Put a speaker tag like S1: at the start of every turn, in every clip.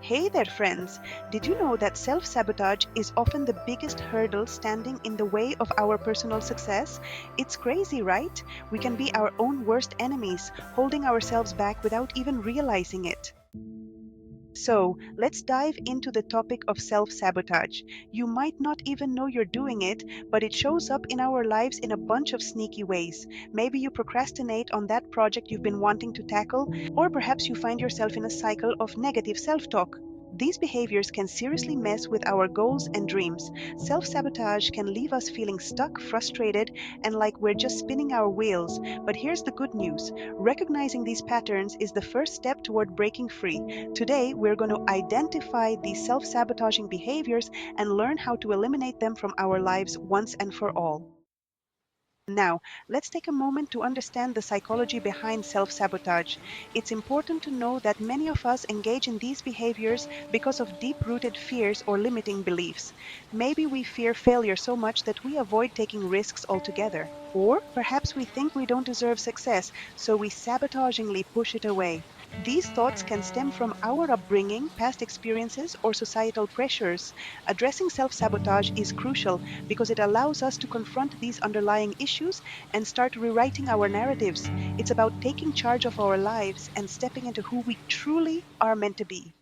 S1: Hey there, friends! Did you know that self-sabotage is often the biggest hurdle standing in the way of our personal success? It's crazy, right? We can be our own worst enemies, holding ourselves back without even realizing it. So, let's dive into the topic of self-sabotage. You might not even know you're doing it, but it shows up in our lives in a bunch of sneaky ways. Maybe you procrastinate on that project you've been wanting to tackle, or perhaps you find yourself in a cycle of negative self-talk. These behaviors can seriously mess with our goals and dreams. Self sabotage can leave us feeling stuck, frustrated, and like we're just spinning our wheels. But here's the good news: recognizing these patterns is the first step toward breaking free. Today, we're going to identify these self sabotaging behaviors and learn how to eliminate them from our lives once and for all. Now, let's take a moment to understand the psychology behind self sabotage. It's important to know that many of us engage in these behaviors because of deep rooted fears or limiting beliefs. Maybe we fear failure so much that we avoid taking risks altogether. Or perhaps we think we don't deserve success, so we sabotagingly push it away. These thoughts can stem from our upbringing, past experiences, or societal pressures. Addressing self sabotage is crucial because it allows us to confront these underlying issues and start rewriting our narratives. It's about taking charge of our lives and stepping into who we truly are meant to be.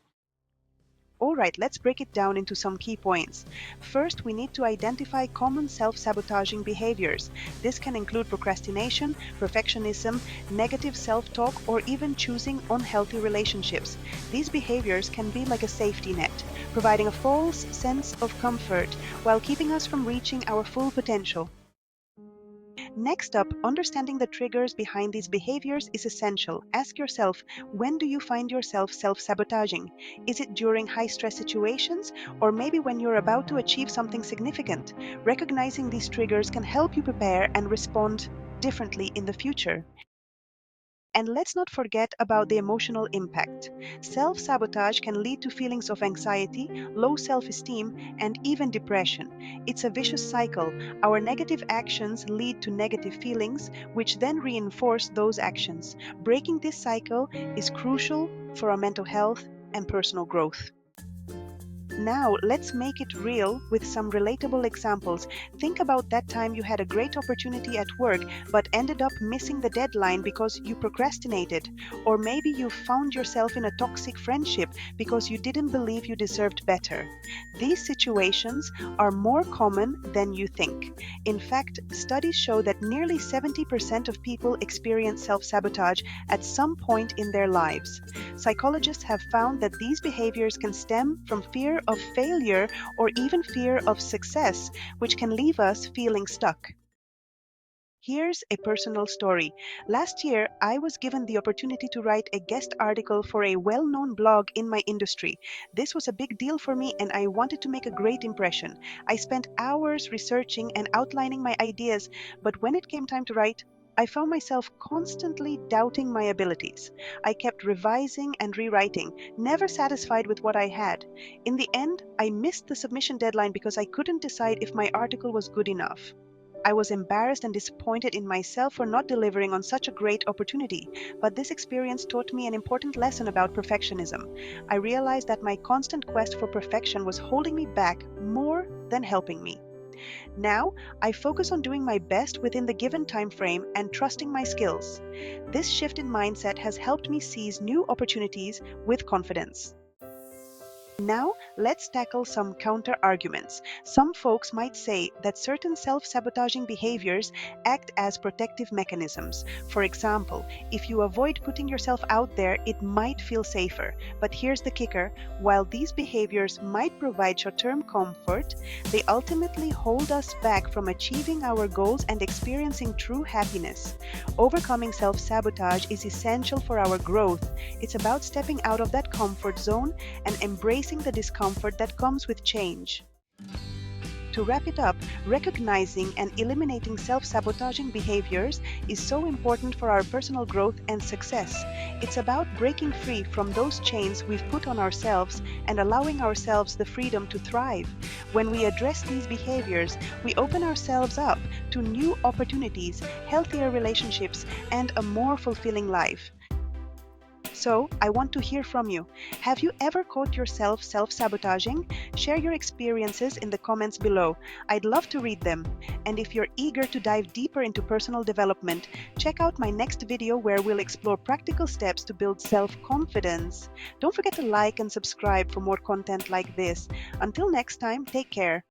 S1: All right, let's break it down into some key points. First, we need to identify common self sabotaging behaviors. This can include procrastination, perfectionism, negative self talk, or even choosing unhealthy relationships. These behaviors can be like a safety net, providing a false sense of comfort while keeping us from reaching our full potential. Next up, understanding the triggers behind these behaviors is essential. Ask yourself, when do you find yourself self-sabotaging? Is it during high-stress situations, or maybe when you're about to achieve something significant? Recognizing these triggers can help you prepare and respond differently in the future. And let's not forget about the emotional impact. Self sabotage can lead to feelings of anxiety, low self esteem, and even depression. It's a vicious cycle. Our negative actions lead to negative feelings, which then reinforce those actions. Breaking this cycle is crucial for our mental health and personal growth. Now, let's make it real with some relatable examples. Think about that time you had a great opportunity at work but ended up missing the deadline because you procrastinated. Or maybe you found yourself in a toxic friendship because you didn't believe you deserved better. These situations are more common than you think. In fact, studies show that nearly 70% of people experience self sabotage at some point in their lives. Psychologists have found that these behaviors can stem from fear of failure or even fear of success, which can leave us feeling stuck. Here's a personal story. Last year, I was given the opportunity to write a guest article for a well known blog in my industry. This was a big deal for me, and I wanted to make a great impression. I spent hours researching and outlining my ideas, but when it came time to write, I found myself constantly doubting my abilities. I kept revising and rewriting, never satisfied with what I had. In the end, I missed the submission deadline because I couldn't decide if my article was good enough. I was embarrassed and disappointed in myself for not delivering on such a great opportunity, but this experience taught me an important lesson about perfectionism. I realized that my constant quest for perfection was holding me back more than helping me. Now, I focus on doing my best within the given time frame and trusting my skills. This shift in mindset has helped me seize new opportunities with confidence. Now, let's tackle some counter arguments. Some folks might say that certain self sabotaging behaviors act as protective mechanisms. For example, if you avoid putting yourself out there, it might feel safer. But here's the kicker: while these behaviors might provide short term comfort, they ultimately hold us back from achieving our goals and experiencing true happiness. Overcoming self sabotage is essential for our growth. It's about stepping out of that comfort zone and embracing the discomfort that comes with change. To wrap it up, recognizing and eliminating self-sabotaging behaviors is so important for our personal growth and success. It's about breaking free from those chains we've put on ourselves and allowing ourselves the freedom to thrive. When we address these behaviors, we open ourselves up to new opportunities, healthier relationships, and a more fulfilling life. So, I want to hear from you. Have you ever caught yourself self-sabotaging? Share your experiences in the comments below. I'd love to read them. And if you're eager to dive deeper into personal development, check out my next video where we'll explore practical steps to build self-confidence. Don't forget to like and subscribe for more content like this. Until next time, take care.